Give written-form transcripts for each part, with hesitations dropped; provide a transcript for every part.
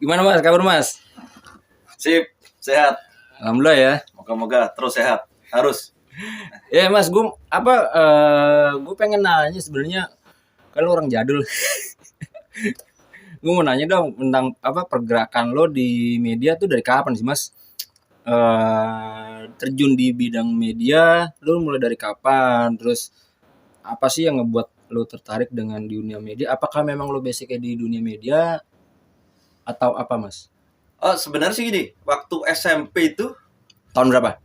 Gimana Mas? Kabar Mas? Sip, sehat. Alhamdulillah ya. Moga-moga terus sehat. Harus. Ya Mas, gue pengen nanya sebenarnya kan lo orang jadul. Gue mau nanya dong tentang pergerakan lo di media tuh dari kapan sih Mas? Terjun di bidang media, lo mulai dari kapan? Terus apa sih yang ngebuat lo tertarik dengan dunia media? Apakah memang lo basicnya di dunia media atau apa Mas? Oh, sebenarnya sih gini, waktu SMP itu Tahun berapa?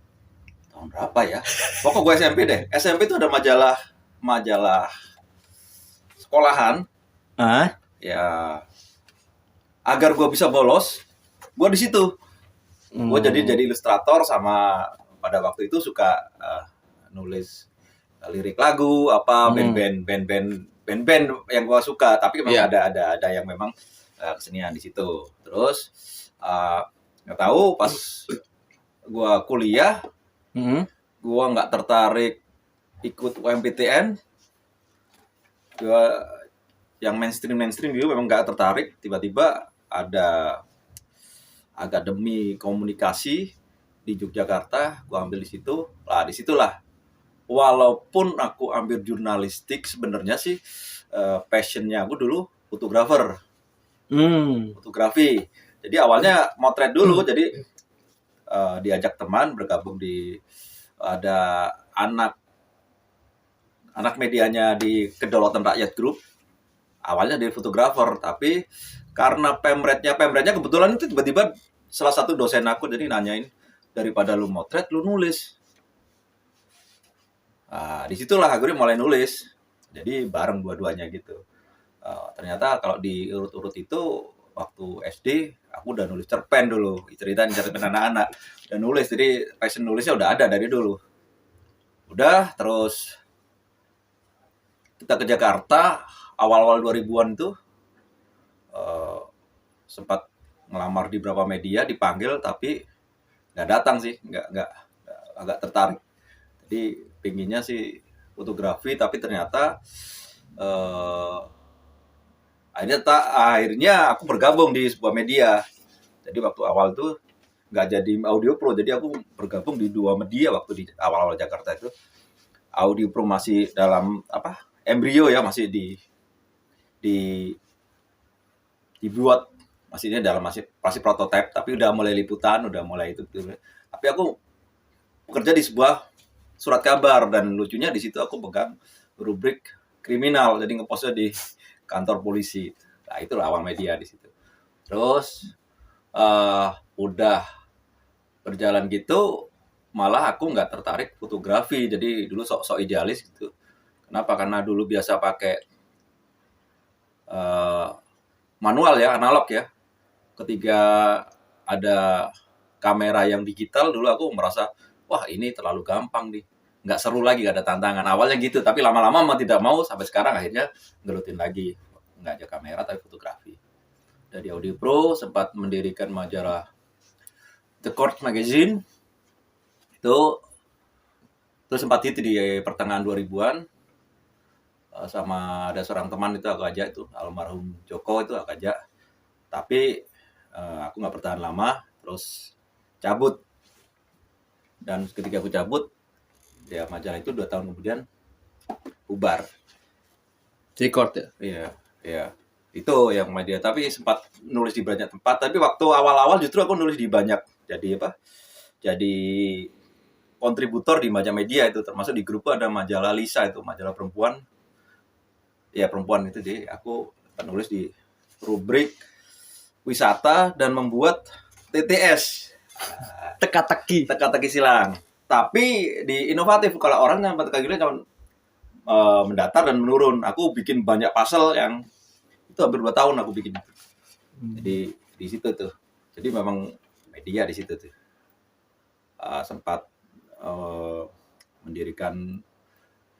tahun berapa ya? Pokok gue SMP deh. SMP itu ada majalah sekolahan. Ah? Ya, agar gue bisa bolos, gue di situ. Gue jadi ilustrator sama pada waktu itu suka nulis lirik lagu apa band-band yang gue suka, tapi memang ada yang memang kesenian di situ. Terus nggak tahu pas gue kuliah gue nggak tertarik ikut UMPTN, gue yang mainstream gitu memang nggak tertarik. Tiba-tiba ada akademi komunikasi di Yogyakarta, gue ambil di situ. Lah disitulah, walaupun aku ambil jurnalistik, sebenarnya sih passionnya aku dulu fotografer, fotografi. Jadi awalnya motret dulu, jadi diajak teman bergabung di ada anak medianya di Kedaulatan Rakyat Group. Awalnya dia fotografer, tapi karena pemretnya kebetulan itu tiba-tiba salah satu dosen aku jadi nanyain, daripada lu motret lu nulis. Disitulah akhirnya mulai nulis. Jadi bareng dua-duanya gitu. Ternyata kalau diurut-urut itu waktu SD aku udah nulis cerpen dulu, cerpen anak-anak, udah nulis. Jadi passion nulisnya udah ada dari dulu. Udah, terus kita ke Jakarta awal-awal 2000-an tuh sempat ngelamar di beberapa media, dipanggil tapi nggak datang sih, nggak agak tertarik. Jadi pinginnya sih fotografi, tapi ternyata akhirnya aku bergabung di sebuah media. Jadi waktu awal tuh nggak jadi Audio Pro, jadi aku bergabung di dua media waktu di awal-awal Jakarta itu. Audio Pro masih dalam embrio ya, masih dibuat, masihnya dalam masih prototipe, tapi udah mulai liputan, udah mulai itu. Tapi aku bekerja di sebuah surat kabar, dan lucunya di situ aku pegang rubrik kriminal, jadi ngepostnya di kantor polisi. Nah, itulah awal media di situ. Terus udah berjalan gitu, malah aku nggak tertarik fotografi. Jadi dulu sok idealis gitu. Kenapa? Karena dulu biasa pakai manual ya, analog ya. Ketika ada kamera yang digital, dulu aku merasa, wah ini terlalu gampang nih, nggak seru lagi, nggak ada tantangan. Awalnya gitu, tapi lama-lama tidak mau, sampai sekarang akhirnya gelutin lagi, nggak aja kamera tapi fotografi. Dari Audio Pro sempat mendirikan majalah The Court Magazine, itu sempat hit di pertengahan 2000-an. Sama ada seorang teman itu aku ajak, itu almarhum Joko, itu aku ajak, tapi aku nggak bertahan lama, terus cabut. Dan ketika aku cabut, ya majalah itu 2 tahun kemudian bubar. Record ya? Iya. Itu yang media. Tapi sempat nulis di banyak tempat. Tapi waktu awal-awal justru aku nulis di banyak. Jadi kontributor di banyak media itu, termasuk di grup ada majalah Lisa, itu majalah perempuan. Ya perempuan itu, jadi aku penulis di rubrik wisata dan membuat TTS, teka-teki silang. Tapi di inovatif, kalau orang yang teka-teki cuma mendatar dan menurun. Aku bikin banyak puzzle yang itu hampir 2 tahun aku bikin. Jadi di situ tuh. Jadi memang media di situ tuh. Sempat mendirikan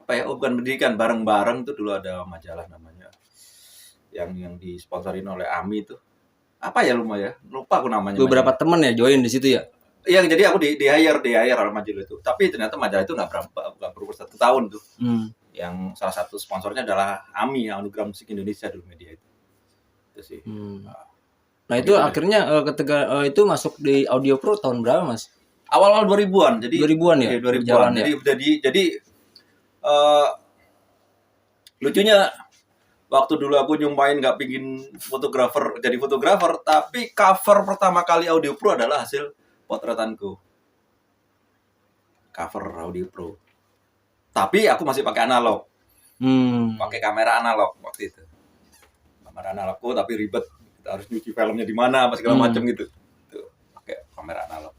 bukan mendirikan, bareng-bareng tuh dulu ada majalah namanya yang disponsorin oleh AMI itu. Apa ya, lupa aku namanya. Beberapa teman ya join di situ ya? Iya, jadi aku di hire oleh majalah itu. Tapi ternyata majalah itu nggak berumur 1 tahun tuh. Yang salah satu sponsornya adalah AMI, Anugerah Musik Indonesia dulu, media itu sih. Nah itu Begitu deh. akhirnya ketika itu masuk di Audio Pro tahun berapa Mas? Awal-awal 2000-an. Jadi 2000-an ya? 2000-an. Berjalan ya? Jadi eh, lucunya waktu dulu aku nyumpain nggak pingin jadi fotografer, tapi cover pertama kali Audio Pro adalah hasil potretanku. Cover Audio Pro. Tapi aku masih pakai analog. Pakai kamera analog waktu itu. Kamera analogku tapi ribet. Kita harus nyuci filmnya di mana, apa segala macam gitu. Tuh, pakai kamera analog.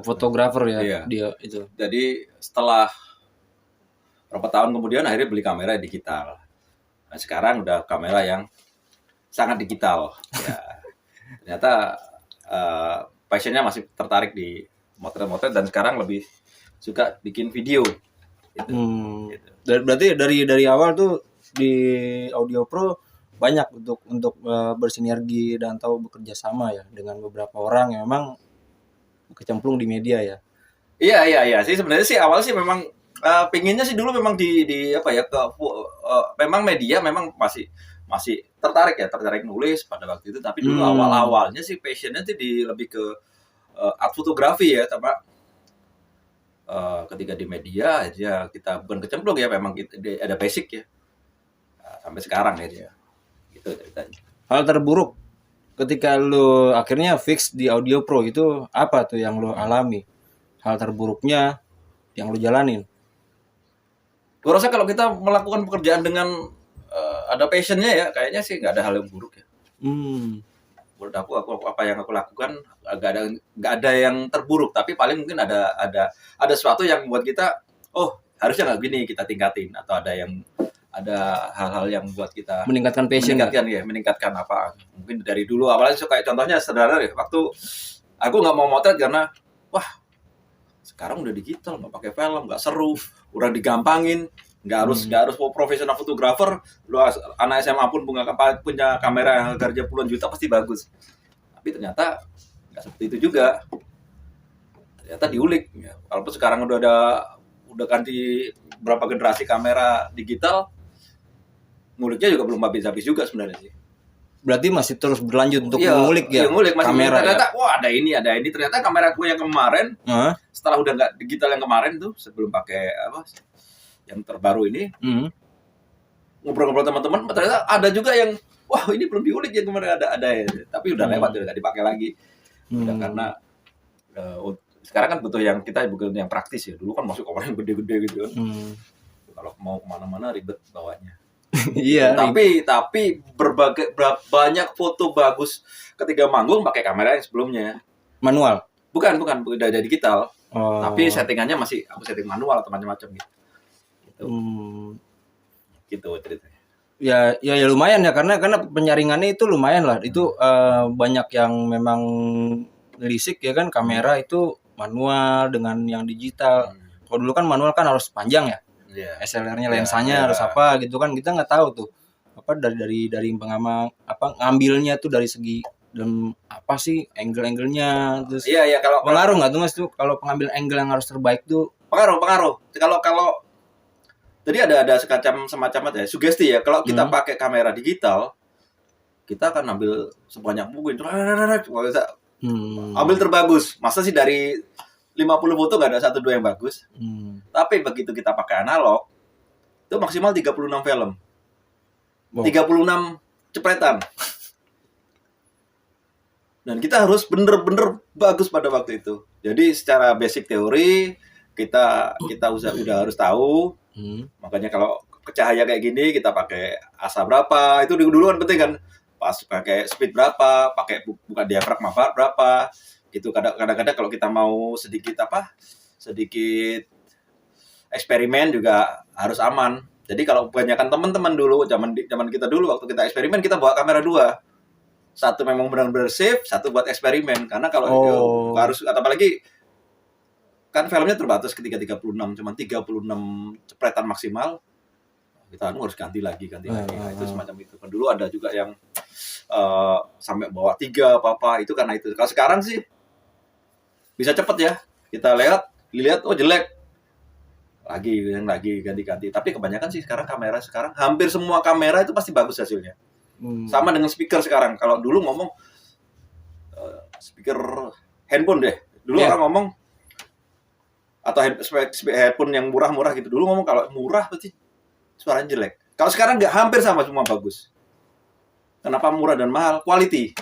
Fotografer ya Iya. dia itu. Jadi setelah berapa tahun kemudian akhirnya beli kamera digital. Nah, sekarang udah kamera yang sangat digital. Ya, ternyata passionnya masih tertarik di motret-motret dan sekarang lebih suka bikin video. Gitu. Gitu. Berarti dari awal tuh di Audio Pro banyak untuk bersinergi dan tahu bekerja sama ya dengan beberapa orang yang memang kecemplung di media ya. Iya sih sebenarnya sih awal sih memang pinginnya sih dulu memang di apa ya memang media memang masih tertarik nulis pada waktu itu, tapi dulu awalnya sih passionnya tuh lebih ke art fotografi ya, sama ketika di media aja kita bukan kecemplung ya, memang ada basic ya sampai sekarang ya gitu ceritanya. Hal terburuk ketika lo akhirnya fix di Audio Pro itu apa tuh yang lo alami? Hal terburuknya yang lo jalanin? Gue rasa kalau kita melakukan pekerjaan dengan ada passionnya ya, kayaknya sih nggak ada hal yang buruk ya. Menurut aku apa yang aku lakukan nggak ada yang terburuk, tapi paling mungkin ada sesuatu yang membuat kita harusnya nggak gini, kita tingkatin, atau ada hal-hal yang buat kita meningkatkan passion, meningkatkan apa, mungkin dari dulu awalnya kayak contohnya sederhana ya, waktu aku nggak mau motret karena sekarang udah digital, nggak pakai film, nggak seru, udah digampangin, nggak harus profesional fotografer, lu anak SMA pun punya kamera yang harga puluhan juta pasti bagus. Tapi ternyata nggak seperti itu juga, ternyata diulik ya. Walaupun sekarang udah ganti berapa generasi kamera digital, nguliknya juga belum habis-habis juga sebenarnya sih. Berarti masih terus berlanjut untuk mengulik ya, ngulik masih kamera ternyata ya? Ada ini ternyata kameraku yang kemarin setelah udah nggak digital yang kemarin tuh, sebelum pakai yang terbaru ini, ngobrol-ngobrol teman-teman, ternyata ada juga yang ini belum diulik, yang kemarin ada ya, tapi udah lewat, udah nggak dipakai lagi. Udah, karena sekarang kan butuh yang praktis ya. Dulu kan masuk kamera yang gede-gede gitu kan. Kalau mau kemana-mana ribet bawanya. Iya. Tapi banyak foto bagus ketika manggung pakai kamera yang sebelumnya. Manual? Bukan, udah digital. Tapi settingannya masih aku setting manual atau macam-macam gitu. Gitu ceritanya. Ya lumayan ya, karena penyaringannya itu lumayan lah. Itu banyak yang memang lisik ya kan, kamera itu manual dengan yang digital. Kalau dulu kan manual kan harus panjang ya. SLR-nya, lensanya harus apa gitu kan, kita nggak tahu tuh apa dari pengamal apa ngambilnya tuh dari segi dan apa sih angle-angle-nya, terus kalau pengaruh nggak tuh Mas tuh kalau pengambil angle yang harus terbaik tuh? Pengaruh kalau jadi ada semacam ya sugesti ya, kalau kita pakai kamera digital kita akan ambil sebanyak mungkin, ambil terbagus. Masa sih dari 50 foto nggak ada 1-2 yang bagus. Tapi begitu kita pakai analog, itu maksimal 36 film. 36 cepretan. Dan kita harus bener-bener bagus pada waktu itu. Jadi secara basic teori, kita udah harus tahu. Makanya kalau cahaya kayak gini, kita pakai asa berapa. Itu dulu kan penting kan. Pas pakai speed berapa, pakai buka diafragma berapa. Gitu kadang-kadang kalau kita mau sedikit eksperimen juga harus aman. Jadi kalau kebanyakan teman-teman dulu zaman kita dulu waktu kita eksperimen, kita bawa kamera 2. Satu memang benar-benar safe, satu buat eksperimen. Karena kalau harus, apalagi kan filmnya terbatas ketika 36, cuma 36 cepretan maksimal. Kita harus ganti lagi. Nah, itu semacam itu. Dulu ada juga yang sampai bawa 3 apa itu karena itu. Kalau sekarang sih bisa cepet ya, kita lihat jelek lagi ganti. Tapi kebanyakan sih sekarang hampir semua kamera itu pasti bagus hasilnya. Sama dengan speaker sekarang. Kalau dulu ngomong speaker handphone deh. Dulu orang ngomong atau headphone yang murah-murah gitu. Dulu ngomong kalau murah berarti suaranya jelek. Kalau sekarang nggak, hampir sama, semua bagus. Kenapa murah dan mahal? Quality.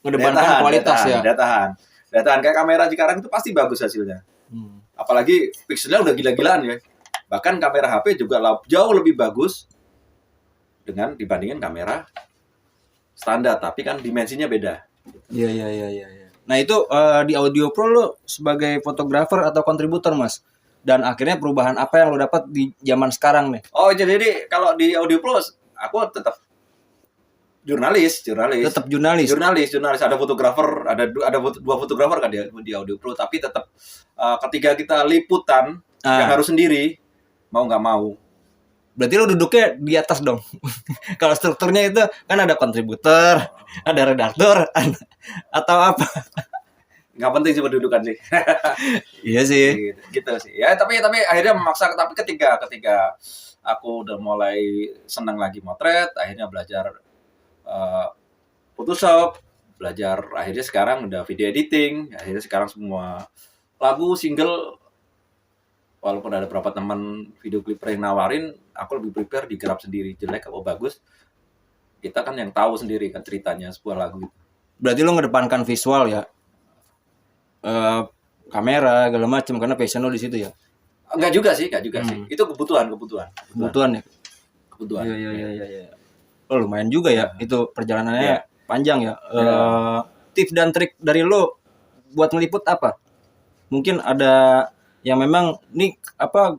Ngedepankan kualitas ya. Daya tahan. Kayak kamera sekarang itu pasti bagus hasilnya. Apalagi pixelnya udah gila-gilaan ya. Bahkan kamera HP juga jauh lebih bagus dibandingin kamera standar, tapi kan dimensinya beda. Iya. Nah itu di Audio Pro lo sebagai fotografer atau kontributor Mas, dan akhirnya perubahan apa yang lo dapat di zaman sekarang nih? Oh jadi kalau di Audio Pro aku tetap jurnalis. Tetap jurnalis. Ada fotografer, ada dua fotografer kan di Audio Pro, tapi tetap ketika kita liputan yang harus sendiri, mau nggak mau. Berarti lo duduknya di atas dong. Kalau strukturnya itu kan ada kontributor, ada redaktor, atau apa? Nggak penting sih pendudukan sih. Iya sih. Gitu sih. Ya tapi akhirnya memaksa. Tapi ketika aku udah mulai senang lagi motret, akhirnya belajar Photoshop, belajar, akhirnya sekarang udah video editing. Akhirnya sekarang semua lagu single, walaupun ada beberapa teman video klip yang nawarin, aku lebih prepare digarap sendiri, jelek atau bagus. Kita kan yang tahu sendiri kan ceritanya sebuah lagu itu. Berarti lo ngedepankan visual ya, kamera segala macam, karena passion lo di situ ya. Enggak juga sih. Itu kebutuhan. Ya. Kebutuhan. Iya. Oh, lumayan juga ya. Itu perjalanannya panjang ya. Tips dan trik dari lo buat meliput apa? Mungkin ada yang memang nih apa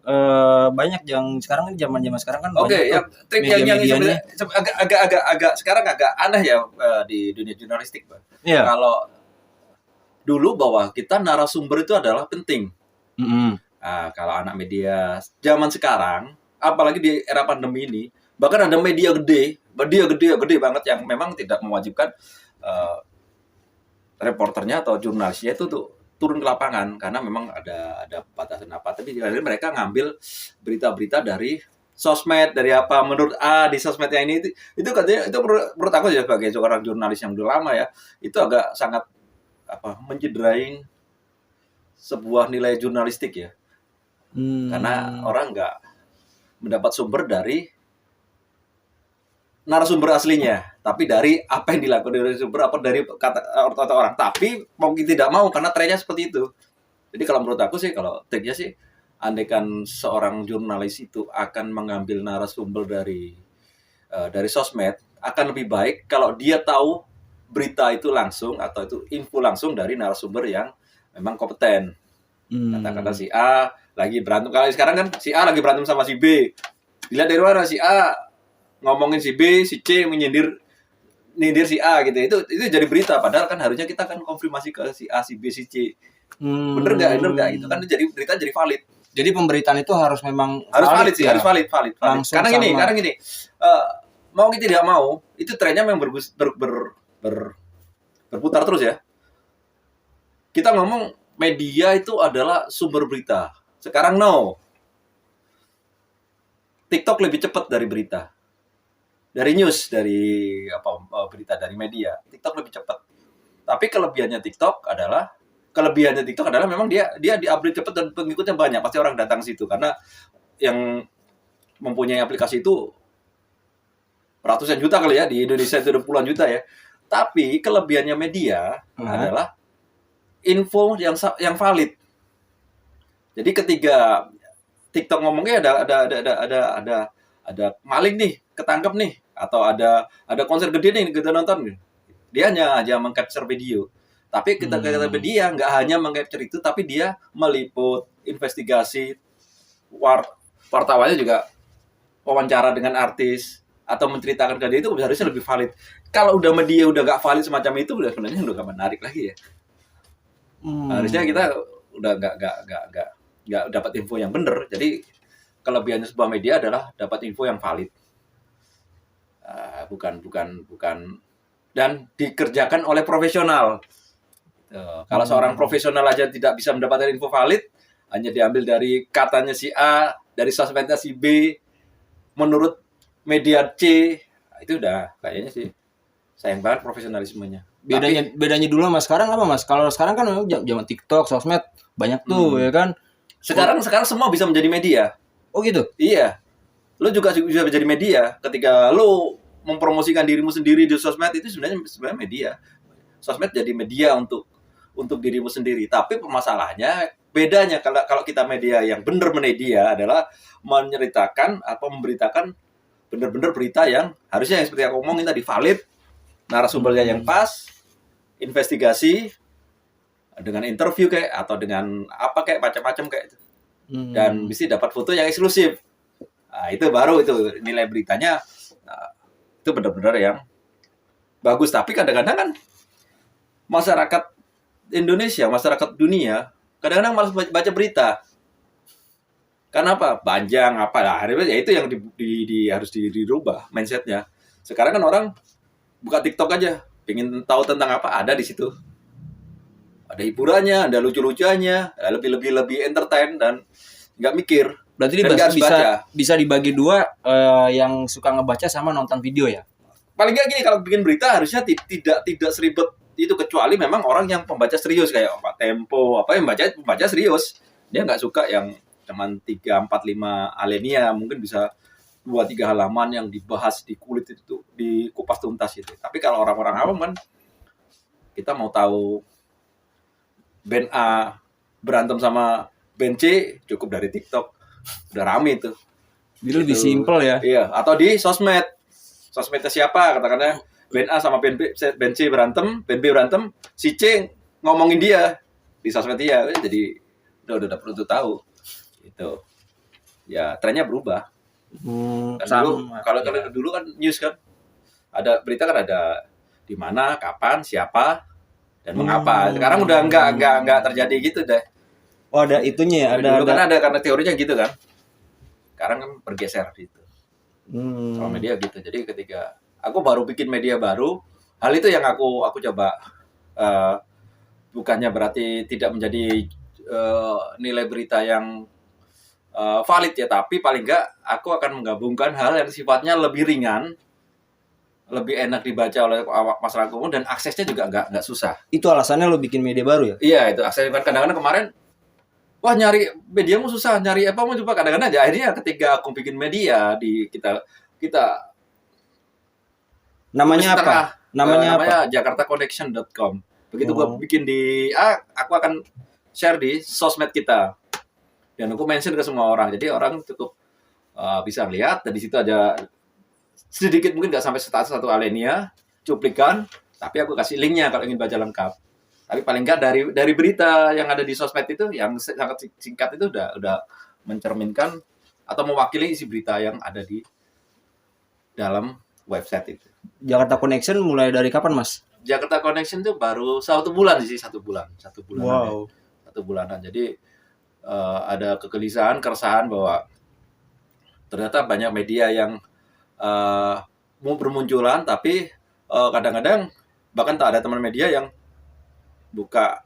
banyak yang sekarang kan zaman sekarang kan ya trik yang agak sekarang agak aneh ya di dunia jurnalistik, Pak. Yeah. Kalau dulu bahwa kita narasumber itu adalah penting. Nah, kalau anak media zaman sekarang, apalagi di era pandemi ini, bahkan ada media gede banget yang memang tidak mewajibkan reporternya atau jurnalisnya itu tuh turun ke lapangan karena memang ada batasan apa. Tapi mereka ngambil berita-berita dari sosmed, dari apa menurut di sosmednya ini itu katanya, itu menurut aku ya sebagai seorang jurnalis yang udah lama ya, itu agak sangat mencederai sebuah nilai jurnalistik ya. Karena orang nggak mendapat sumber dari narasumber aslinya, tapi dari apa yang dilakukan dari sumber, apa dari kata orang. Tapi mau tidak mau karena trennya seperti itu. Jadi kalau menurut aku sih, kalau triknya sih, andaikan seorang jurnalis itu akan mengambil narasumber dari sosmed, akan lebih baik kalau dia tahu berita itu langsung atau itu info langsung dari narasumber yang memang kompeten. Kata-kata si A lagi berantem, kalau sekarang kan si A lagi berantem sama si B, dilihat dari mana si A ngomongin si B, si C nyindir si A gitu. Itu jadi berita, padahal kan harusnya kita kan konfirmasi ke si A, si B, si C. Bener nggak gitu kan, jadi berita jadi valid. Jadi pemberitaan itu harus memang valid sih, harus valid. Karena gini, mau kita tidak mau, itu trennya memang berputar terus ya. Kita ngomong media itu adalah sumber berita. Sekarang TikTok lebih cepat dari berita. Dari news, dari berita dari media, TikTok lebih cepat. Tapi kelebihannya TikTok adalah memang dia di-update cepat dan pengikutnya banyak. Pasti orang datang situ karena yang mempunyai aplikasi itu ratusan juta kali ya, di Indonesia itu udah puluhan juta ya. Tapi kelebihannya media adalah info yang valid. Jadi ketika TikTok ngomongnya ada maling nih, ketangkep nih, atau ada konser gede nih kita nonton nih, dia hanya meng-capture video. Tapi kita media nggak hanya meng-capture itu, tapi dia meliput, investigasi, wartawannya juga wawancara dengan artis atau menceritakan ke dia, itu harusnya lebih valid. Kalau udah media udah nggak valid semacam itu, udah sebenarnya udah nggak menarik lagi ya. Harusnya kita udah nggak dapat info yang benar. Jadi kelebihannya sebuah media adalah dapat info yang valid, bukan dan dikerjakan oleh profesional. Kalau seorang profesional aja tidak bisa mendapatkan info valid, hanya diambil dari katanya si A, dari sosmednya si B, menurut media C, Itu udah kayaknya sih sayang banget profesionalismenya. Bedanya dulu mas sekarang apa mas? Kalau sekarang kan memang zaman TikTok, sosmed banyak tuh ya kan. Sekarang semua bisa menjadi media. Oh gitu. Iya. Lu juga bisa menjadi media ketika lu mempromosikan dirimu sendiri di sosmed, itu sebenarnya media. Sosmed jadi media untuk dirimu sendiri. Tapi permasalahannya bedanya kalau kita media yang benar media adalah menceritakan atau memberitakan benar-benar berita yang harusnya yang seperti aku ngomongin tadi, valid, narasumbernya yang pas, investigasi dengan interview kayak atau dengan apa kayak macam-macam kayak itu. Dan mesti dapat foto yang eksklusif. Nah, itu baru itu nilai beritanya itu benar-benar yang bagus. Tapi kadang-kadang kan masyarakat Indonesia, masyarakat dunia kadang-kadang malas baca berita. Karena apa? Panjang apalah. Ya itu yang harus dirubah mindsetnya. Sekarang kan orang buka TikTok aja, pengen tahu tentang apa, ada di situ. Ada hiburannya, ada lucu-lucuannya, lebih entertain dan nggak mikir. Berarti bisa dibagi dua, yang suka ngebaca sama nonton video ya. Paling nggak gini, kalau bikin berita harusnya tidak seribet itu, kecuali memang orang yang pembaca serius kayak Pak Tempo, apa yang pembaca serius. Dia nggak suka yang cuman 3, 4, 5 alinea, mungkin bisa 2-3 halaman yang dibahas di kulit itu, dikupas tuntas itu. Tapi kalau orang-orang awam kan, kita mau tahu band A berantem sama band C, cukup dari TikTok. Udah rame itu. Jadi lebih simpel ya. Iya, atau di sosmed. Sosmednya siapa? Katakanlah band A sama band C berantem, band B berantem, si C ngomongin dia di sosmed dia. Jadi udah perlu tahu. Itu. Ya, trennya berubah. Kalau dulu kan news kan ada berita kan ada di mana, kapan, siapa, dan mengapa. Sekarang udah enggak terjadi gitu deh. Oh, ada itunya ya, dulu kan ada karena teorinya gitu kan. Sekarang kan bergeser gitu. Kalau media gitu. Jadi ketika aku baru bikin media baru, hal itu yang aku coba, bukannya berarti tidak menjadi nilai berita yang valid ya, tapi paling enggak aku akan menggabungkan hal yang sifatnya lebih ringan, lebih enak dibaca oleh masyarakat umum, dan aksesnya juga enggak susah. Itu alasannya lo bikin media baru ya? Iya, itu aksesnya kan kadang-kadang kemarin, wah nyari mediamu susah, nyari apa mau coba, kadang-kadang aja akhirnya ketika aku bikin media di kita namanya apa? Namanya jakartaconnection.com. Begitu gua bikin aku akan share di sosmed kita. Dan aku mention ke semua orang. Jadi orang cukup bisa lihat, dan di situ ada sedikit, mungkin nggak sampai satu alinea, cuplikan, tapi aku kasih linknya kalau ingin baca lengkap. Tapi paling nggak dari berita yang ada di sosmed itu yang sangat singkat itu udah mencerminkan atau mewakili isi berita yang ada di dalam website itu. Jakarta Connection mulai dari kapan, Mas? Jakarta Connection itu baru 1 bulan sih, 1 bulan. Wow. 1 bulanan. Jadi ada kegelisahan, keresahan bahwa ternyata banyak media yang mau bermunculan, tapi kadang-kadang bahkan tak ada teman media yang buka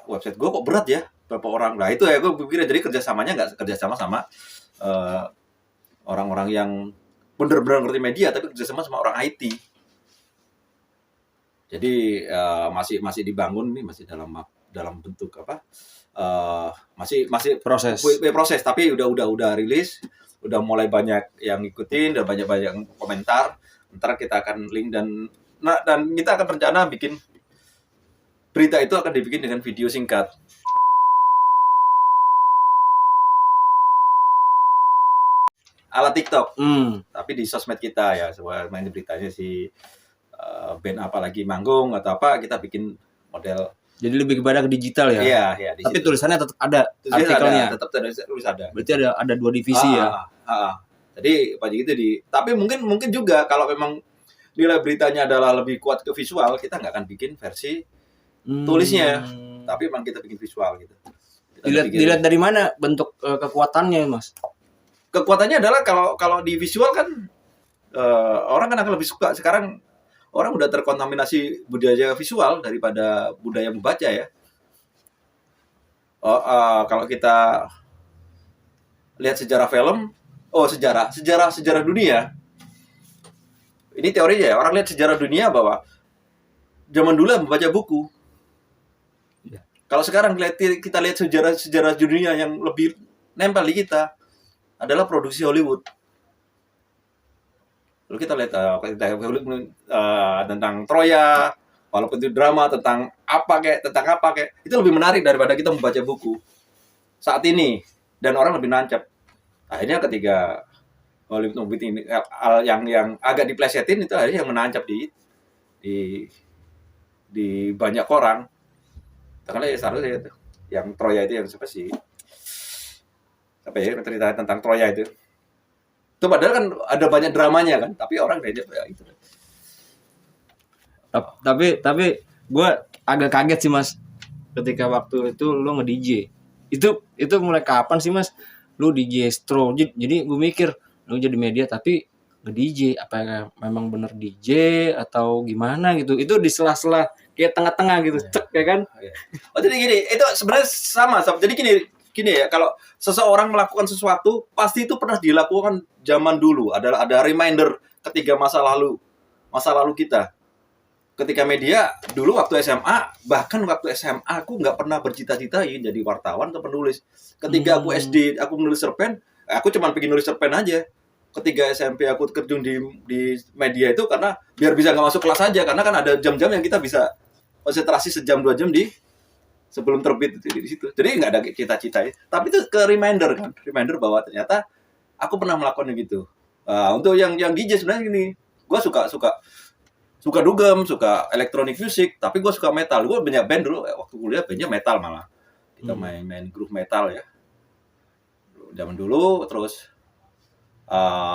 website gue, kok berat ya berapa orang. Nah itu ya gue pikir, jadi kerjasamanya nggak kerjasama sama orang-orang yang benar-benar ngerti media, tapi kerjasama sama orang IT. Jadi masih dibangun nih, masih dalam bentuk apa? Masih proses, tapi udah rilis, udah mulai banyak yang ngikutin, dan banyak komentar. Ntar kita akan link dan kita akan rencana bikin berita itu akan dibikin dengan video singkat. Ala TikTok, tapi di sosmed kita ya, sebuah main beritanya si band apa lagi manggung atau apa, kita bikin model. Jadi lebih kepada ke digital ya. Iya. Tapi situ tulisannya tetap ada, artikelnya. Tetap tulis ada. Berarti ada 2 divisi ya. Jadi pagi itu tapi mungkin juga kalau memang nilai beritanya adalah lebih kuat ke visual, kita nggak akan bikin versi tulisnya, tapi memang kita bikin visual gitu. Dilihat dari mana bentuk kekuatannya, Mas? Kekuatannya adalah kalau di visual kan orang kan akan lebih suka. Sekarang orang udah terkontaminasi budaya visual daripada budaya membaca ya. Kalau kita lihat sejarah film, sejarah dunia, Ini teorinya ya, orang lihat sejarah dunia bahwa zaman dulu membaca buku. Ya. Kalau sekarang kita lihat sejarah dunia yang lebih nempel di kita adalah produksi Hollywood. Lalu kita lihat tentang Troya, walaupun itu drama tentang apa kayak itu lebih menarik daripada kita membaca buku saat ini, dan orang lebih nancap. Akhirnya ketika Hollywood ini yang agak diplesetin itu akhirnya yang menancap di banyak orang. Karena ya seharusnya itu yang Troya itu yang siapa sih? Apa ya cerita tentang Troya itu? Itu padahal kan ada banyak dramanya kan, tapi orang diajak ya itu. Tapi gue agak kaget sih Mas ketika waktu itu lu nge-DJ. Itu mulai kapan sih Mas lu DJ Stro? Jadi gue mikir lu jadi media tapi nge-DJ, apa memang bener DJ atau gimana gitu. Itu di sela-sela kayak tengah-tengah gitu, cek ya kan? Oh jadi gini, itu sebenarnya sama. Jadi gini ya, kalau seseorang melakukan sesuatu pasti itu pernah dilakukan zaman dulu. Ada reminder ketika masa lalu kita. Ketika media dulu waktu SMA, bahkan waktu SMA aku nggak pernah bercita-cita jadi wartawan atau penulis. Ketika aku SD, aku menulis cerpen, aku cuma pengen nulis cerpen aja. Ketika SMP aku terjun di media itu karena biar bisa nggak masuk kelas aja, karena kan ada jam-jam yang kita bisa konsentrasi sejam 2 jam di sebelum terbit di situ. Jadi nggak ada cita-cita ya. Tapi itu ke reminder bahwa ternyata aku pernah melakukan gitu. Untuk yang DJ sebenarnya gini, gue suka dugem, suka electronic music, tapi gue suka metal. Gue banyak band dulu waktu kuliah, bandnya metal malah. Kita main groove metal ya. Zaman dulu, terus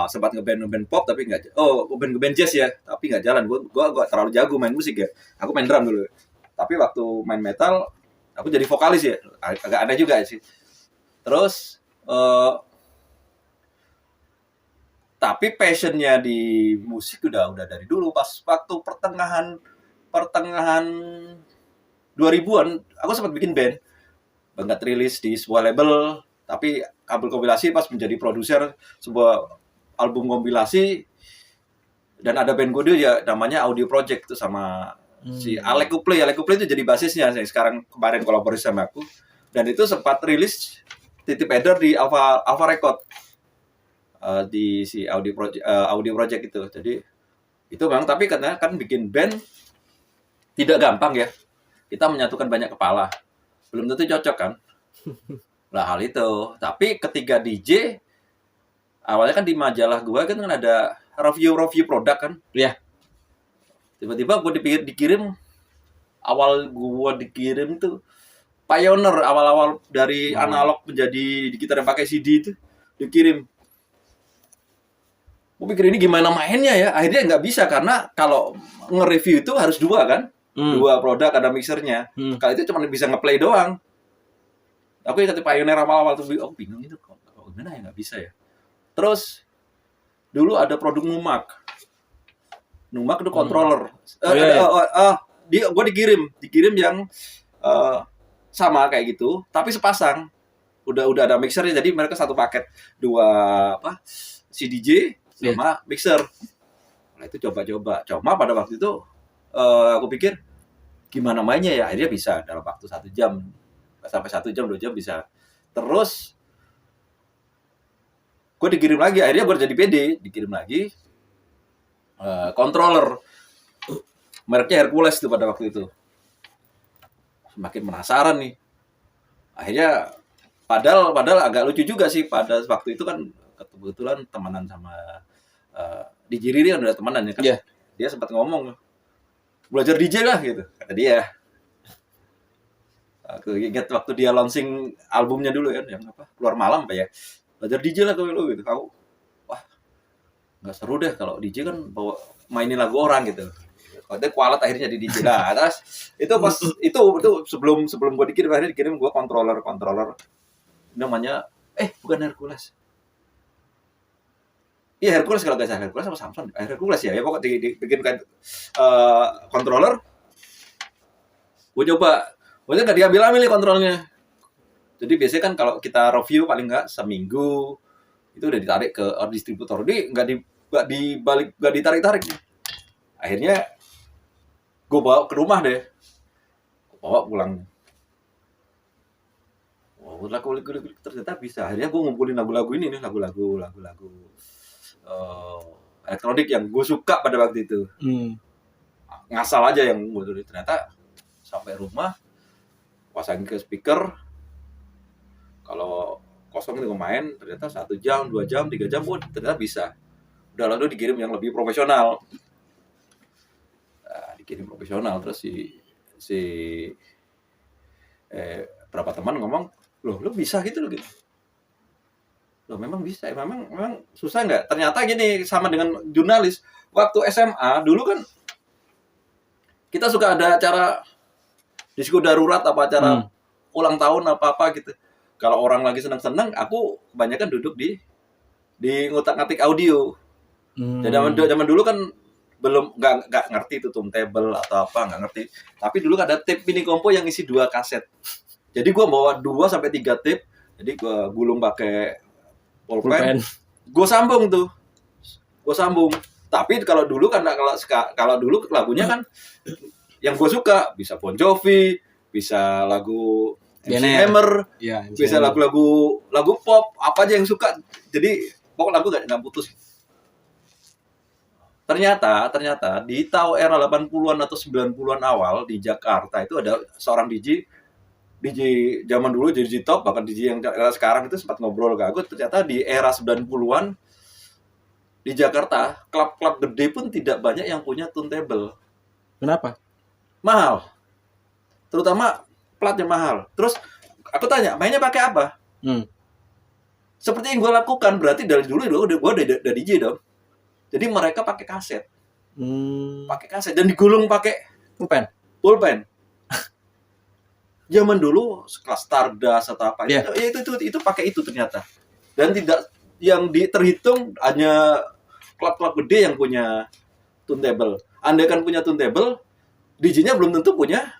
sempat ngeband pop tapi nggak. Ngeband jazz ya, tapi nggak jalan. Gue terlalu jago main musik ya. Aku main drum dulu. Tapi waktu main metal, aku jadi vokalis ya. Agak aneh juga sih. Terus tapi passionnya di musik udah dari dulu. Pas waktu pertengahan 2000-an aku sempat bikin band, banget rilis di sebuah label, tapi kabel kompilasi pas menjadi produser sebuah album kompilasi, dan ada band gue ya namanya Audio Project itu sama si Alek Kuplay itu jadi basisnya. Sekarang kemarin kolaborasi sama aku, dan itu sempat rilis titip edar di Alpha Record. Di si Audio Project itu. Jadi itu memang, tapi karena kan bikin band tidak gampang ya. Kita menyatukan banyak kepala. Belum tentu cocok kan. Lah hal itu. Tapi ketika DJ awalnya kan di majalah gua kan ada review produk kan. Iya. Tiba-tiba gua dikirim, awal gua dikirim tuh pioneer awal-awal dari analog menjadi kita yang pakai CD itu dikirim. Gue pikir ini gimana mainnya ya, akhirnya nggak bisa karena kalau nge-review itu harus 2 kan, 2 produk, ada mixernya. Kalau itu cuma bisa nge-play doang. Aku ikut pioneer awal-awal tuh, bingung itu kok gimana ya, nggak bisa ya. Terus dulu ada produk Numark itu controller. Gue dikirim yang sama kayak gitu, tapi sepasang. Udah ada mixernya, jadi mereka satu paket 2 CDJ sama mixer. Nah itu coba-coba. Cuma pada waktu itu aku pikir gimana mainnya ya, akhirnya bisa dalam waktu 1 jam sampai 1 jam 2 jam bisa. Terus gue dikirim lagi, akhirnya gue jadi PD, dikirim lagi controller mereknya Hercules itu pada waktu itu. Semakin penasaran nih. Akhirnya padahal agak lucu juga sih, pada waktu itu kan kebetulan temenan sama DJ Riri kan, udah temenan ya kan. Yeah. Dia sempat ngomong, belajar DJ lah gitu, kata dia. Aku ingat waktu dia launching albumnya dulu kan, yang apa, Keluar Malam apa ya, belajar DJ lah kalau gitu. Aku, wah nggak seru deh kalau DJ kan bawa mainin lagu orang gitu. Dia kualat akhirnya di DJ lah. Terus itu pas itu sebelum gue dikirim gue controller namanya bukan Hercules. Iya Hercules kalau nggak salah, Hercules sama Samsung. Hercules ya pokoknya dibikin kan controller. Gue coba, nggak diambil nih kontrolnya. Jadi biasanya kan kalau kita review paling nggak seminggu itu udah ditarik ke distributor. Ini nggak ditarik-tarik. Akhirnya gue bawa ke rumah deh, bawa pulang. Oh, lagu ternyata bisa. Akhirnya gue ngumpulin lagu-lagu ini nih, lagu-lagu elektronik yang gue suka pada waktu itu. Ngasal aja yang gue ternyata sampai rumah pasangin ke speaker. Kalau kosong nih gue main, ternyata 1 jam, 2 jam, 3 jam, ternyata bisa. Udah lalu dikirim yang lebih profesional. Dikirim profesional, terus si berapa teman ngomong, lo bisa gitu loh gitu. Loh memang bisa, memang susah nggak? Ternyata gini, sama dengan jurnalis. Waktu SMA dulu kan kita suka ada acara disko darurat, apa acara ulang tahun apa gitu. Kalau orang lagi senang-senang, aku kebanyakan duduk di ngutak-ngatik audio. Jadi zaman dulu kan belum nggak ngerti itu turntable atau apa, nggak ngerti. Tapi dulu ada tape mini kompo yang isi 2 kaset. Jadi gue bawa 2 sampai 3 tape. Jadi gue gulung pakai pulpen. Gue sambung tuh. Tapi kalau dulu kan kalau dulu lagunya kan yang gue suka bisa Bon Jovi, bisa lagu MC Hammer, bisa lagu pop, apa aja yang suka. Jadi pokok lagu nggak putus. Ternyata di tahun era 80-an atau 90-an awal di Jakarta itu ada seorang DJ zaman dulu, DJ top, bahkan DJ yang sekarang itu sempat ngobrol ke aku. Ternyata di era 90-an di Jakarta, klub-klub gede pun tidak banyak yang punya turntable. Kenapa? Mahal. Terutama platnya mahal. Terus aku tanya, mainnya pakai apa? Seperti yang gue lakukan, berarti dari dulu gue udah DJ dong. Jadi mereka pakai kaset. Pakai kaset dan digulung pakai pulpen. Zaman dulu kelas Stardust atau apa itu pakai itu ternyata. Dan tidak yang terhitung hanya klub-klub gede yang punya turntable. Andai kan punya turntable, DJ-nya belum tentu punya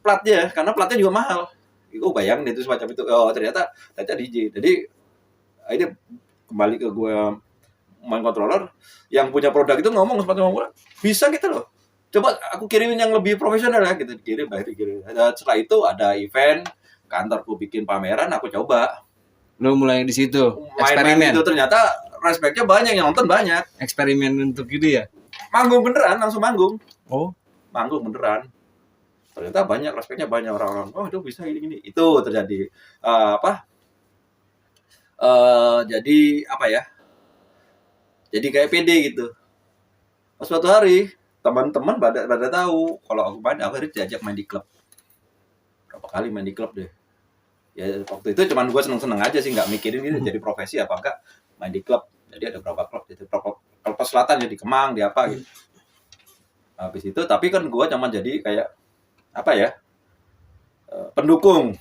platnya, karena platnya juga mahal. Gue bayangin itu semacam itu. Oh ternyata DJ. Jadi ini kembali ke gue main controller, yang punya produk itu ngomong bisa gitu loh. Coba aku kirimin yang lebih profesional ya gitu, dikirim. Setelah itu ada event, kantorku bikin pameran, aku coba. Lo mulai di situ, eksperimen. Itu ternyata respect-nya banyak, yang nonton banyak. Eksperimen untuk gitu ya? Manggung beneran, langsung manggung. Oh, manggung beneran. Ternyata banyak, respect-nya banyak orang-orang. Oh, itu bisa gini. Itu terjadi jadi apa ya? Jadi kayak pede gitu. Suatu hari teman-teman pada tahu kalau aku akhirnya diajak main di klub. Berapa kali main di klub deh. Ya waktu itu cuman gue seneng-seneng aja sih, nggak mikirin gitu jadi profesi apa enggak, main di klub. Jadi ada berapa klub, jadi klub selatan ya di Kemang, di apa gitu. Habis itu tapi kan gue cuma jadi kayak apa ya? Pendukung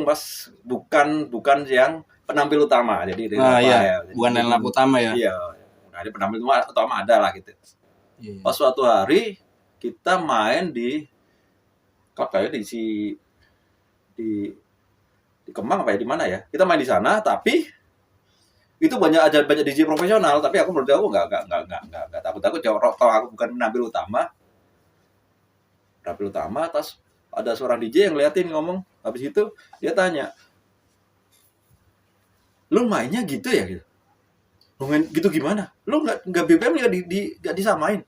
pas bukan yang penampil utama. Jadi bukan line-up utama ya. Iya. Ada penampil utama ada lah gitu. Iya. Pas suatu hari kita main di klub kayak di Kemang apa ya, di mana ya? Kita main di sana, tapi itu banyak DJ profesional, tapi aku menurut aku enggak takut kalau aku bukan penampil utama. Terus ada seorang DJ yang ngeliatin ngomong, habis itu dia tanya, lu mainnya gitu ya gitu? Lu main gitu gimana? Lu nggak BPM nggak disamain?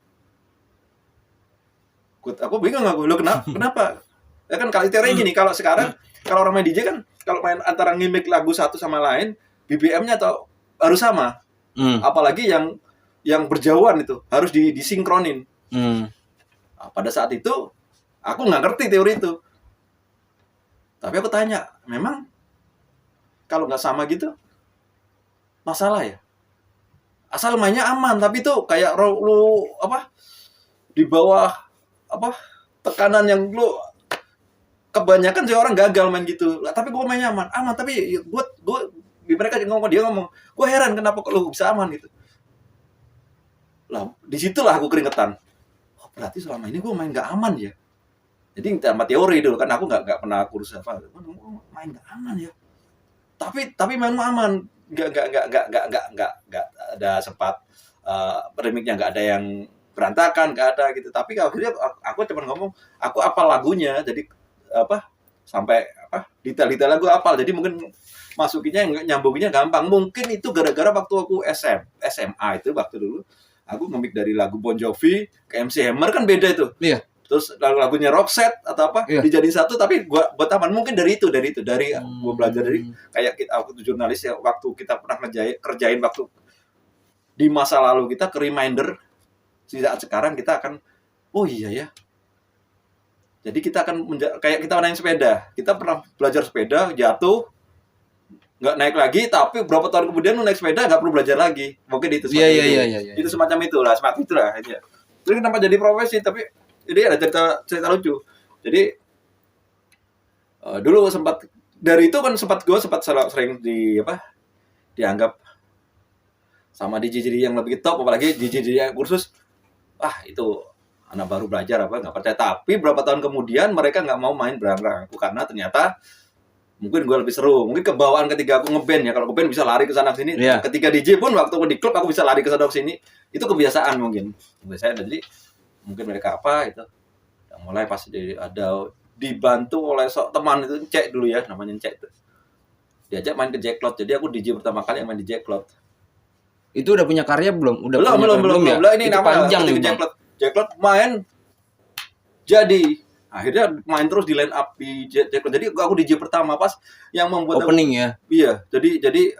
Aku bingung lu kenapa? Ya kan kalau teori gini, kalau sekarang kalau orang main DJ kan kalau main antara ngimik lagu satu sama lain, BPM-nya atau harus sama. Apalagi yang berjauhan itu harus disinkronin. Nah, pada saat itu aku nggak ngerti teori itu. Tapi aku tanya, memang kalau nggak sama gitu masalah ya? Asal mainnya aman, tapi tuh kayak lu di bawah tekanan yang lu kebanyakan sih orang gagal main gitu. Tapi gue mainnya aman, tapi gue dia ngomong, gue heran kenapa lu bisa aman gitu. Lah, disitulah aku keringetan. Oh, berarti selama ini gue main nggak aman ya. Jadi sama teori dulu kan aku nggak pernah kursus apa, main nggak aman ya. Tapi mainmu aman, nggak ada sempat remixnya nggak ada yang berantakan, nggak ada gitu. Tapi akhirnya aku cuma ngomong, aku apal lagunya, jadi sampai detail-detail lagu apal. Jadi mungkin masukinnya nyambunginnya gampang. Mungkin itu gara-gara waktu aku SMA itu waktu dulu aku nge-mix dari lagu Bon Jovi ke MC Hammer kan beda itu. Iya. Terus lagunya Roxette atau apa dijadiin satu, tapi gua buat taman mungkin dari gua belajar dari kayak aku tuh jurnalis ya, waktu kita pernah kerjain waktu di masa lalu kita ke reminder saat sekarang kita akan oh iya ya. Jadi kita akan kayak kita naik sepeda. Kita pernah belajar sepeda, jatuh, nggak naik lagi, tapi berapa tahun kemudian lu naik sepeda nggak perlu belajar lagi. Mungkin itu semacam Iya. Itu semacam itulah aja. Terus kenapa jadi profesi? Tapi ini ada cerita lucu. Jadi dulu sempat dari itu kan gue sempat sering dianggap sama DJ yang lebih top, apalagi DJ kursus. Itu anak baru belajar nggak percaya. Tapi berapa tahun kemudian mereka nggak mau main bareng aku karena ternyata mungkin gue lebih seru. Mungkin kebawaan ketika aku ngeband ya. Kalau ngeband bisa lari ke sana sini. Yeah. Ketika DJ pun waktu aku di klub aku bisa lari ke sana sini. Itu kebiasaan mungkin. Jadi mungkin mereka itu yang mulai pas ada dibantu oleh teman itu Cek dulu ya, namanya Cek itu. Diajak main ke Jacklot. Jadi aku DJ pertama kali yang main di Jacklot. Itu udah punya karya belum? Belum ya. Ini itu nama panjang nih Jacklot main jadi akhirnya main terus di line up di Jacklot. Jadi aku DJ pertama pas yang membuat opening ya. Iya, jadi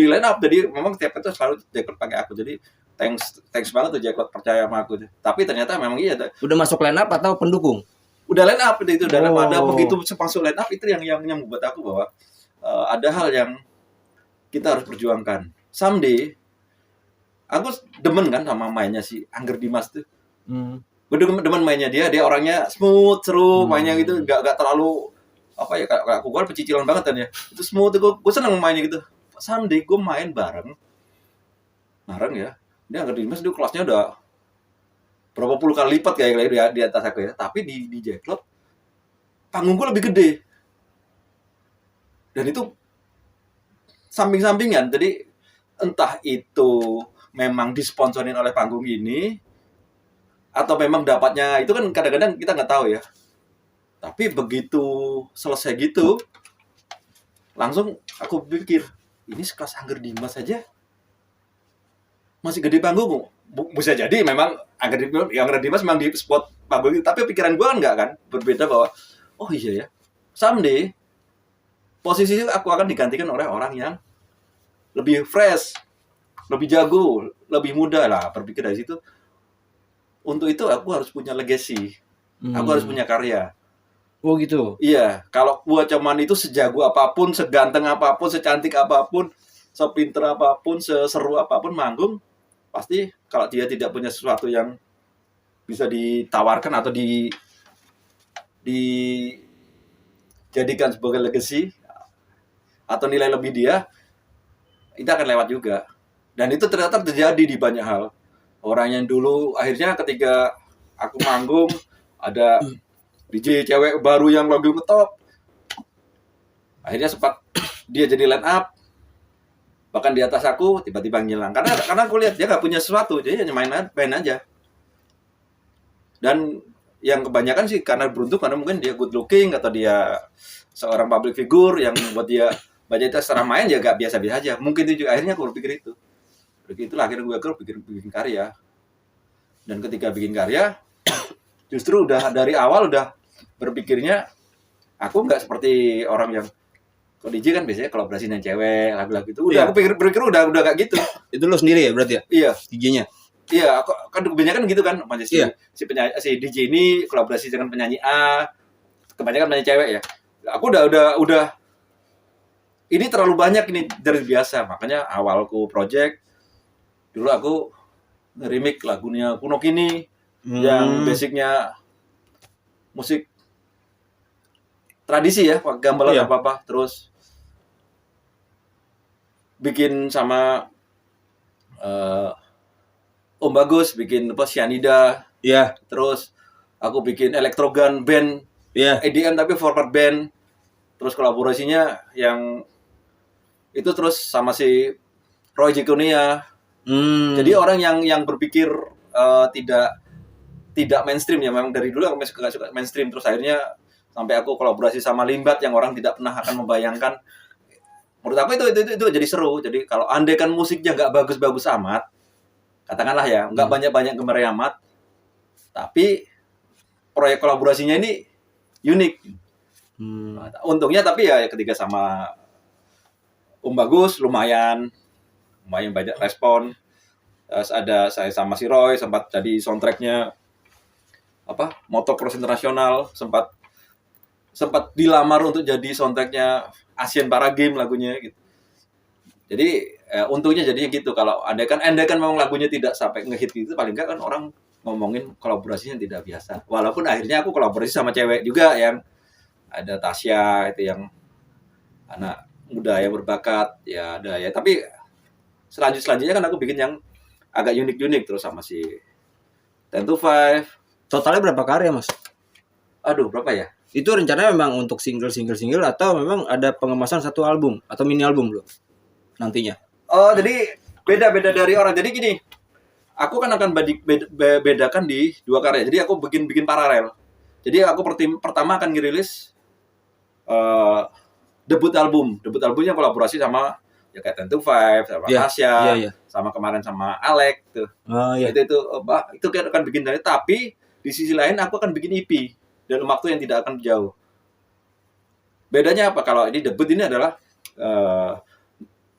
line up. Jadi memang tiap itu selalu Jacklot pakai aku. Jadi thanks banget tuh Jacklot percaya sama aku. Tapi ternyata memang iya. Udah masuk line up atau pendukung? Udah line up itu udah ada begitu masuk line up itu yang membuat aku bahwa ada hal yang kita harus perjuangkan. Someday aku demen kan sama mainnya si Angger Dimas tuh. Gue demen mainnya dia orangnya smooth, seru, mainnya gitu, gak terlalu kayak aku kan pecicilan banget kan ya. Itu smooth, gue seneng mainnya gitu. Someday gue main bareng ya. Dia Angger Dimas dia kelasnya udah berapa puluh kali lipat kayak di atas aku ya. Tapi di Jacklot panggung gue lebih gede. Dan itu samping-sampingan. Jadi entah itu memang disponsorin oleh panggung ini atau memang dapatnya itu kan kadang-kadang kita nggak tahu ya. Tapi begitu selesai gitu langsung aku pikir ini sekelas Angger Dimas aja masih gede panggung. Bisa jadi memang Angger Dimas memang di spot panggung itu, tapi pikiran gue kan berbeda bahwa oh iya ya, someday posisi aku akan digantikan oleh orang yang lebih fresh, lebih jago, lebih muda lah. Berpikir dari situ. Untuk itu aku harus punya legacy. Aku harus punya karya. Oh gitu. Iya, kalau gua cuman itu sejago apapun, seganteng apapun, secantik apapun, sepinter apapun, seseru apapun manggung, pasti kalau dia tidak punya sesuatu yang bisa ditawarkan atau dijadikan sebagai legacy atau nilai lebih dia, itu akan lewat juga. Dan itu ternyata terjadi di banyak hal. Orang yang dulu akhirnya ketika aku manggung ada DJ cewek baru yang lagi ngetop, akhirnya sempat dia jadi line up, bahkan di atas aku tiba-tiba ngilang karena aku lihat dia nggak punya sesuatu, jadi hanya main aja. Dan yang kebanyakan sih karena beruntung, karena mungkin dia good looking atau dia seorang public figure yang buat dia baca itu secara main ya gak biasa-biasa aja. Mungkin itu juga akhirnya aku berpikir itu. Begitulah akhirnya gue bikin karya. Dan ketika bikin karya, justru udah dari awal udah berpikirnya aku nggak seperti orang yang kalau DJ kan biasanya kolaborasi dengan cewek, lagu-lagu itu. Udah aku pikir udah gak gitu. Itu lo sendiri ya berarti ya? Iya. DJ-nya? Iya, kan kebanyakan gitu kan. Si DJ ini kolaborasi dengan penyanyi A, kebanyakan penyanyi cewek ya. Aku udah ini terlalu banyak ini dari biasa. Makanya awalku project dulu aku nge-remake lagunya Kuno Kini yang basicnya musik tradisi ya, gamelan apa-apa. Terus bikin sama Om Bagus bikin Cyanida. Iya. Terus aku bikin Electrogun band. Iya. EDM tapi forward band. Terus kolaborasinya yang itu terus sama si Roy Jikunia. Jadi orang yang berpikir tidak mainstream ya, memang dari dulu aku gak suka mainstream, terus akhirnya sampai aku kolaborasi sama Limbat yang orang tidak pernah akan membayangkan. Menurut aku itu jadi seru. Jadi kalau andai kan musiknya nggak bagus-bagus amat, katakanlah ya, nggak banyak-banyak gemar amat, tapi proyek kolaborasinya ini unik. Untungnya tapi ya ketika sama Bagus lumayan banyak respon. Terus ada saya sama si Roy sempat jadi soundtracknya Motocross Internasional, sempat dilamar untuk jadi soundtracknya Asian Para Games lagunya gitu. Jadi untungnya jadinya gitu. Kalau andai kan memang lagunya tidak sampai ngehit gitu, paling enggak kan orang ngomongin kolaborasinya tidak biasa. Walaupun akhirnya aku kolaborasi sama cewek juga, yang ada Tasya itu yang anak muda yang berbakat ya, ada ya. Tapi selanjutnya kan aku bikin yang agak unik-unik terus sama si 10 to 5. Totalnya berapa karya, Mas? Aduh, berapa ya? Itu rencananya memang untuk single atau memang ada pengemasan satu album atau mini album loh nantinya? Oh, jadi beda-beda dari orang. Jadi gini, aku kan akan bedakan di 2 karya. Jadi aku bikin paralel. Jadi aku pertama akan ngerilis debut album. Debut albumnya kolaborasi sama ya kayak 10 to 5, sama Tasya, sama kemarin sama Alex tuh. Itu kayak akan bikin dari, tapi di sisi lain aku akan bikin EP dalam waktu yang tidak akan jauh. Bedanya apa? Kalau ini debut ini adalah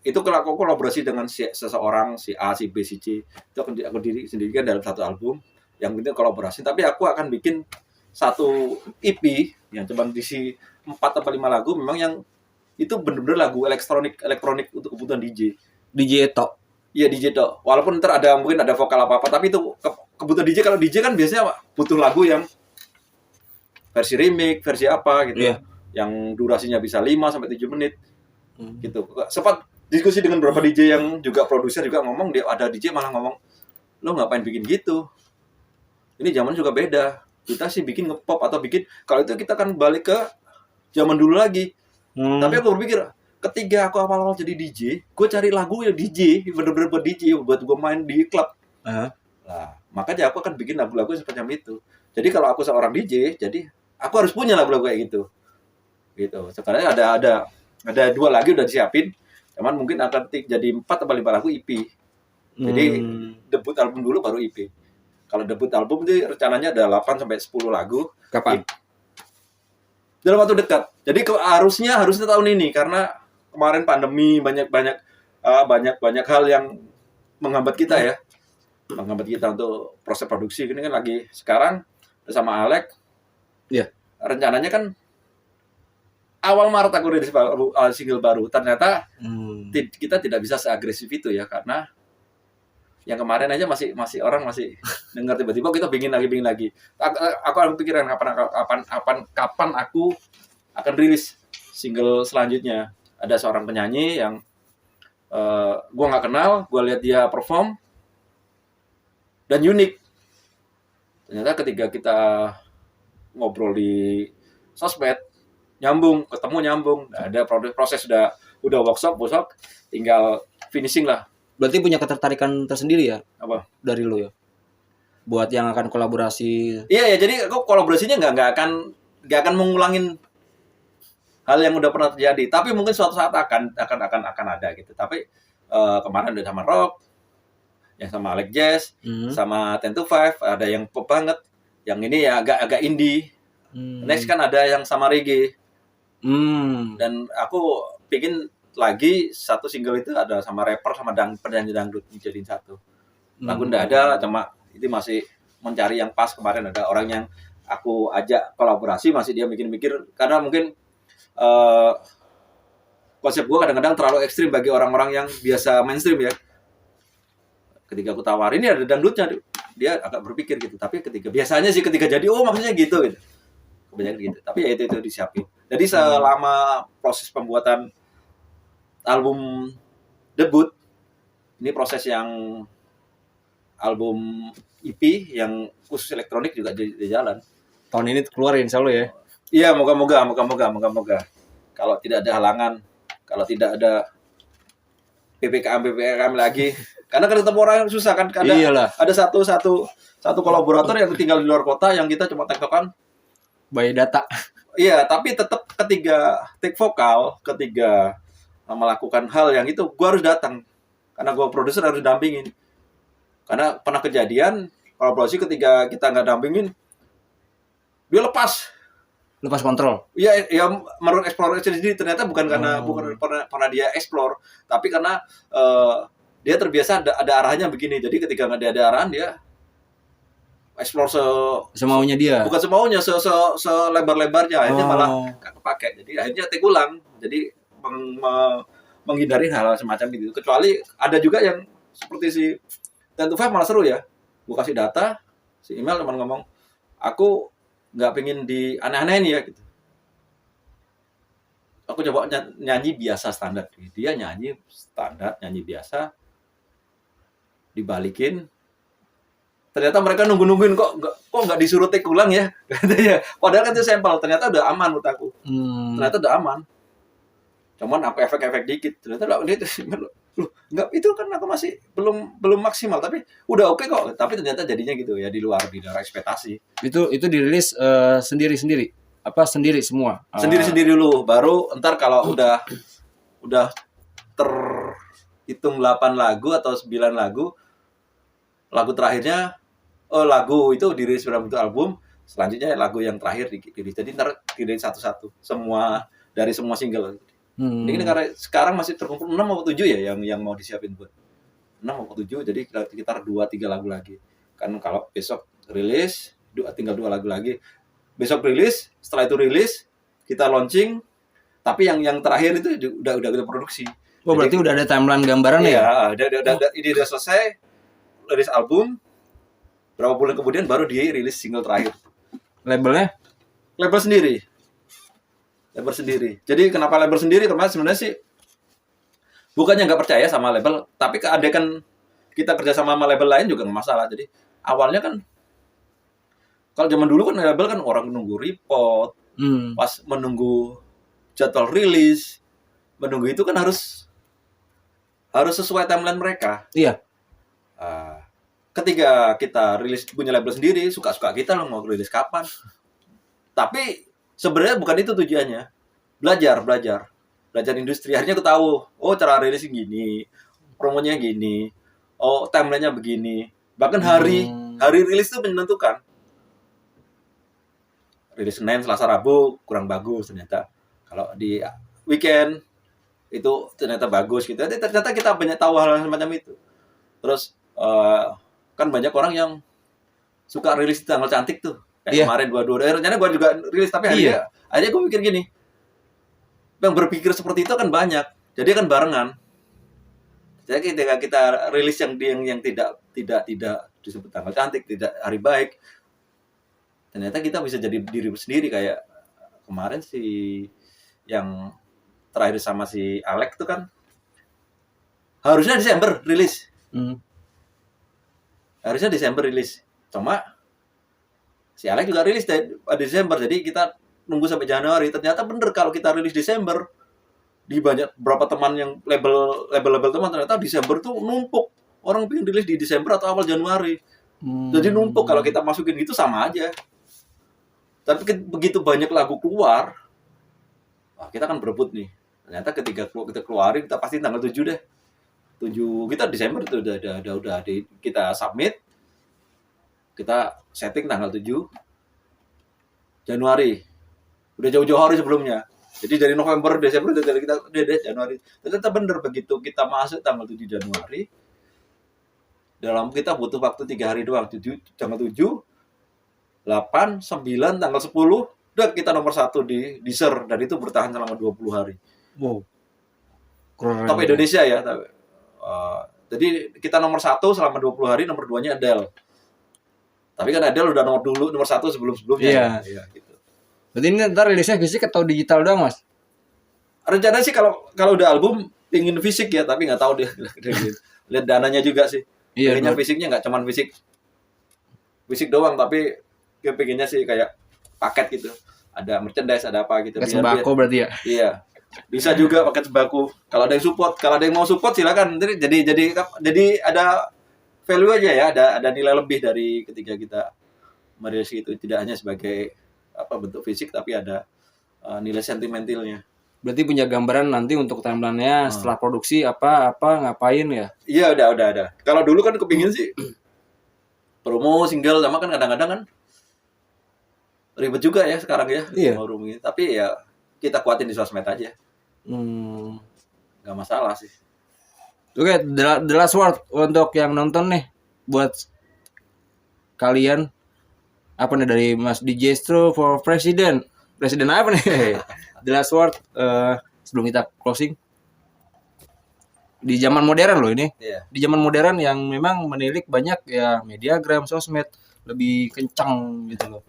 itu kalau aku kolaborasi dengan seseorang, si A, si B, si C, itu akan aku sendirikan dalam satu album yang itu kolaborasi. Tapi aku akan bikin satu EP yang cuma diisi 4 atau 5 lagu, memang yang itu benar-benar lagu elektronik untuk kebutuhan DJ tok. Iya, DJ tok. Walaupun ntar mungkin ada vokal apa-apa, tapi itu kebutuhan DJ. Kalau DJ kan biasanya butuh lagu yang versi remix, versi apa gitu. Yang durasinya bisa 5 sampai 7 menit. Gitu. Sempat diskusi dengan beberapa DJ yang juga produser juga ngomong, dia ada DJ malah ngomong, "Lo ngapain bikin gitu? Ini zaman juga beda. Kita sih bikin ngepop atau bikin, kalau itu kita kan balik ke zaman dulu lagi." Tapi aku berpikir, ketika aku awal-awal jadi DJ, gue cari lagu yang DJ, bener-bener buat DJ, buat gue main di klub. Nah, makanya aku akan bikin lagu-lagu semacam itu. Jadi kalau aku seorang DJ, jadi aku harus punya lagu-lagu kayak gitu. Sekarang ada 2 lagi udah disiapin, cuman mungkin akan jadi 4 atau 5 lagu EP. Jadi debut album dulu baru EP. Kalau debut album itu rencananya ada 8 sampai 10 lagu. Kapan? Dalam waktu dekat. Jadi harusnya tahun ini, karena kemarin pandemi banyak hal yang menghambat kita ya. Menghambat kita untuk proses produksi. Ini kan lagi sekarang sama Alex. Iya. Rencananya kan awal Maret aku rilis single baru. Ternyata kita tidak bisa seagresif itu ya, karena yang kemarin aja masih orang masih dengar, tiba-tiba kita bikin lagi. Aku akan pikiran kapan aku akan rilis single selanjutnya. Ada seorang penyanyi yang gue nggak kenal, gue lihat dia perform dan unik. Ternyata ketika kita ngobrol di sosmed, ketemu nyambung. Ada proses udah workshop, tinggal finishing lah. Berarti punya ketertarikan tersendiri ya? Apa? Dari lo ya? Buat yang akan kolaborasi. Iya ya, jadi aku kolaborasinya nggak akan mengulangin hal yang udah pernah terjadi. Tapi mungkin suatu saat akan ada gitu. Tapi kemarin udah sama rock, yang sama Alex Jazz, sama 10 to 5, ada yang pop banget. Yang ini ya agak indie. Next kan ada yang sama reggae. Dan aku bikin lagi satu single itu ada sama rapper sama penyanyi dangdut dijadiin satu. Lagu nggak ada, cuma itu masih mencari yang pas. Kemarin ada orang yang aku ajak kolaborasi, masih dia mikir-mikir, karena mungkin konsep gue kadang-kadang terlalu ekstrim bagi orang-orang yang biasa mainstream ya. Ketika aku tawarin, ini ada dangdutnya, dia agak berpikir gitu. Tapi ketika jadi, oh maksudnya gitu. Kebanyakan gitu. Tapi ya itu disiapin. Jadi selama proses pembuatan album debut, ini proses yang album EP yang khusus elektronik juga di jalan. Tahun ini keluar insya Allah ya? Iya, moga-moga. Kalau tidak ada halangan, kalau tidak ada PPKM lagi. Karena kan ketemu orang yang susah kan. Iyalah. Ada satu kolaborator yang tinggal di luar kota yang kita cuma tektokan By data. iya, tapi tetap ketiga take vokal, ketiga melakukan hal yang itu, gue harus datang. Karena gue produser harus dampingin. Karena pernah kejadian, kolaborasi ketika kita nggak dampingin, dia lepas. Lepas kontrol. Iya, ya menurut eksplorasi sendiri ternyata bukan karena pernah dia explore, tapi karena dia terbiasa ada arahnya begini. Jadi ketika nggak ada arahan dia explore Semaunya dia. bukan semaunya selebar-lebarnya, akhirnya malah nggak kepake. Jadi akhirnya take ulang. Jadi menghindari hal semacam itu. Kecuali ada juga yang seperti si 10 to 5 malah seru ya. Gue kasih data, si email teman ngomong, aku nggak pengen di aneh-anehin ya gitu. Aku coba nyanyi biasa standar. Dia nyanyi standar, nyanyi biasa, dibalikin. Ternyata mereka nungguin kok nggak disuruh take ulang ya, katanya. Padahal kan itu sampel. Ternyata udah aman menurut aku. Ternyata udah aman. Cuman apa efek-efek dikit. Ternyata dia loh, nggak, itu kan aku masih belum maksimal, tapi udah oke kok. Tapi ternyata jadinya gitu ya, di luar ekspektasi. Itu dirilis sendiri-sendiri. Apa sendiri semua? Sendiri-sendiri dulu, baru ntar kalau udah terhitung 8 lagu atau 9 lagu, lagu terakhirnya lagu itu dirilis dalam bentuk album, selanjutnya lagu yang terakhir dirilis. Jadi ntar dirilis satu-satu dari semua single. Ini karena sekarang masih terkumpul 6 atau 7 ya yang mau disiapin buat 6 atau 7, jadi sekitar 2-3 lagu lagi. Kan kalau besok rilis tinggal 2 lagu lagi. Besok rilis, setelah itu rilis, kita launching, tapi yang terakhir itu udah kita produksi. Oh, berarti udah ada timeline gambaran ya? Iya, ini udah selesai, rilis album, berapa bulan kemudian baru dia rilis single terakhir. Labelnya? Label sendiri. Jadi kenapa label sendiri, teman? Sebenarnya sih bukannya nggak percaya sama label, tapi keadekan kita kerja sama label lain juga nggak masalah. Jadi awalnya kan, kalau zaman dulu kan label kan orang menunggu report, pas menunggu jadwal rilis, menunggu itu kan harus sesuai timeline mereka. Iya. Ketika kita rilis punya label sendiri, suka-suka kita loh mau rilis kapan. Tapi sebenarnya bukan itu tujuannya. Belajar industri. Akhirnya aku tahu, oh cara rilis gini, promonya gini, oh timelinenya begini. Bahkan hari rilis itu menentukan. Rilis Senin, Selasa, Rabu kurang bagus ternyata. Kalau di weekend itu ternyata bagus gitu. Jadi ternyata kita banyak tahu hal semacam itu. Terus kan banyak orang yang suka rilis di tanggal cantik tuh. Kayak kemarin 22. Rencana gue juga rilis, tapi akhirnya gue mikir gini. Yang berpikir seperti itu kan banyak. Jadi kan barengan. Jadi ketika kita rilis yang tidak disebut tanggal cantik, tidak hari baik, ternyata kita bisa jadi diri sendiri. Kayak kemarin yang terakhir sama si Alex itu kan harusnya Desember rilis. Harusnya Desember rilis. Cuma si Alex juga rilis di Desember, jadi kita nunggu sampai Januari. Ternyata bener kalau kita rilis Desember, di banyak beberapa teman yang label teman, ternyata Desember tuh numpuk. Orang pengen rilis di Desember atau awal Januari. Jadi numpuk. Kalau kita masukin gitu sama aja. Tapi begitu banyak lagu keluar, kita kan berebut nih. Ternyata ketika kita keluarin, kita pasti tanggal 7 deh. 7 kita Desember itu udah kita submit. Kita setting tanggal 7 Januari. Udah jauh-jauh hari sebelumnya. Jadi dari November, Desember udah Januari. Ternyata bener, begitu kita masuk tanggal 7 Januari, dalam kita butuh waktu 3 hari doang. Tanggal 7, 8, 9, tanggal 10, udah kita nomor 1 di SER, dan itu bertahan selama 20 hari. Wow. Top Indonesia ya. Jadi kita nomor 1 selama 20 hari, nomor 2-nya Adele. Tapi kan Adele udah nomor 1 sebelum-sebelumnya. Iya, gitu. Berarti ini ntar rilisnya fisik atau digital doang, Mas? Rencananya sih kalau udah album pingin fisik ya, tapi nggak tahu deh. Lihat dananya juga sih. Pengennya fisiknya nggak cuman fisik doang, tapi pengennya sih kayak paket gitu. Ada merchandise, ada apa gitu. Kayak sembako berarti ya? Iya. Bisa juga paket sembako. Kalau ada yang support, kalau ada yang mau support silakan. Jadi ada value aja ya, ada nilai lebih dari ketika kita merilis itu, tidak hanya sebagai bentuk fisik tapi ada nilai sentimentalnya. Berarti punya gambaran nanti untuk timeline-nya setelah produksi apa ngapain ya? Iya, ada. Kalau dulu kan kepingin sih promo single sama kan kadang-kadang kan ribet juga ya sekarang ya. Iya. Tapi ya kita kuatin di sosmed aja. Nggak masalah sih. Oke, the last word untuk yang nonton nih buat kalian apa nih dari Mas DJ Stro for President apa nih? The last word sebelum kita closing. Di zaman modern loh ini. Iya. Di zaman modern yang memang menilik banyak ya mediagram, sosmed lebih kencang gitu loh.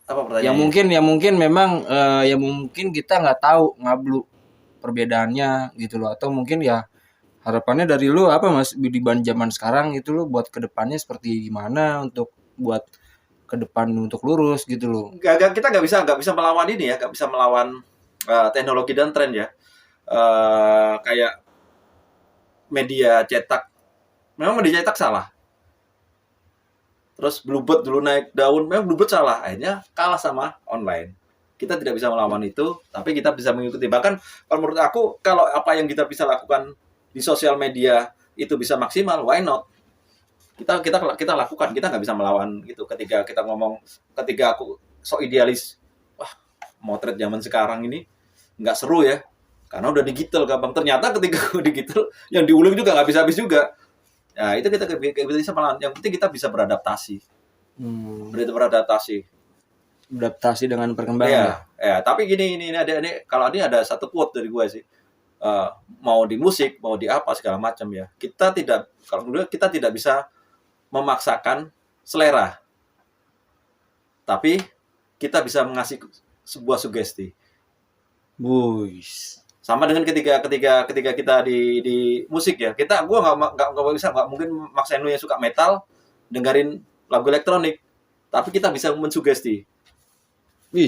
Apa pertanyaannya? Yang mungkin memang yang mungkin kita nggak tahu ngablu perbedaannya gitu loh, atau mungkin ya harapannya dari lu apa Mas di zaman sekarang itu lo buat kedepannya seperti gimana untuk buat ke depan untuk lurus gitu loh. Kita nggak bisa melawan ini ya, nggak bisa melawan teknologi dan tren ya. Kayak media cetak, memang media cetak salah. Terus Bluebird dulu naik daun, memang Bluebird salah. Akhirnya kalah sama online. Kita tidak bisa melawan itu, tapi kita bisa mengikuti. Bahkan kalau menurut aku, kalau apa yang kita bisa lakukan di sosial media itu bisa maksimal, why not? Kita lakukan, kita nggak bisa melawan itu. Ketika aku so idealis, wah motret zaman sekarang ini nggak seru ya, karena udah digital gampang. Ternyata ketika digital, yang diulang juga nggak bisa habis juga. Ya itu kita bisa melawan. Yang penting kita bisa beradaptasi. Beradaptasi dengan perkembangan. Ya. Tapi ini ada satu quote dari gue sih. Mau di musik, mau di apa segala macam ya. Kalau menurut kita tidak bisa memaksakan selera. Tapi kita bisa mengasih sebuah sugesti. Buis. Sama dengan ketika kita di musik ya. Gue nggak mungkin maksain lu yang suka metal dengerin lagu elektronik. Tapi kita bisa mensugesti.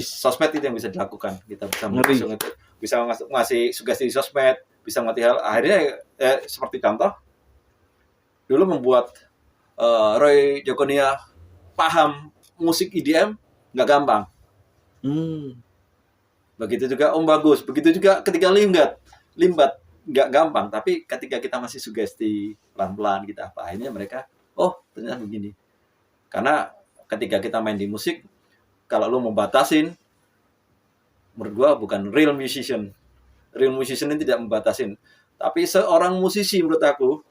Sosmed itu yang bisa dilakukan. Kita bisa ngasih sugesti di sosmed, bisa ngerti hal. Akhirnya seperti contoh dulu membuat Roy Jokonia paham musik EDM nggak gampang. Begitu juga Om Bagus, begitu juga ketika Limbat nggak gampang, tapi ketika kita masih sugesti pelan-pelan kita akhirnya mereka ternyata begini. Karena ketika kita main di musik, kalau lu membatasin, menurut gua bukan real musician. Real musician ini tidak membatasin, tapi seorang musisi menurut aku,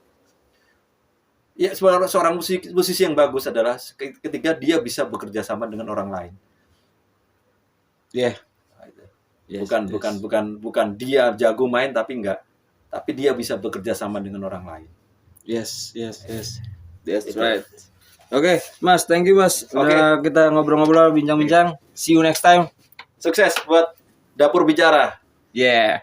ya seorang musisi yang bagus adalah ketika dia bisa bekerja sama dengan orang lain. Yeah. Bukan dia jago main tapi dia bisa bekerja sama dengan orang lain. Yes. That's right. Oke, Mas, thank you Mas. Udah kita ngobrol-ngobrol, bincang-bincang. See you next time. Sukses buat Dapur Bicara. Yeah.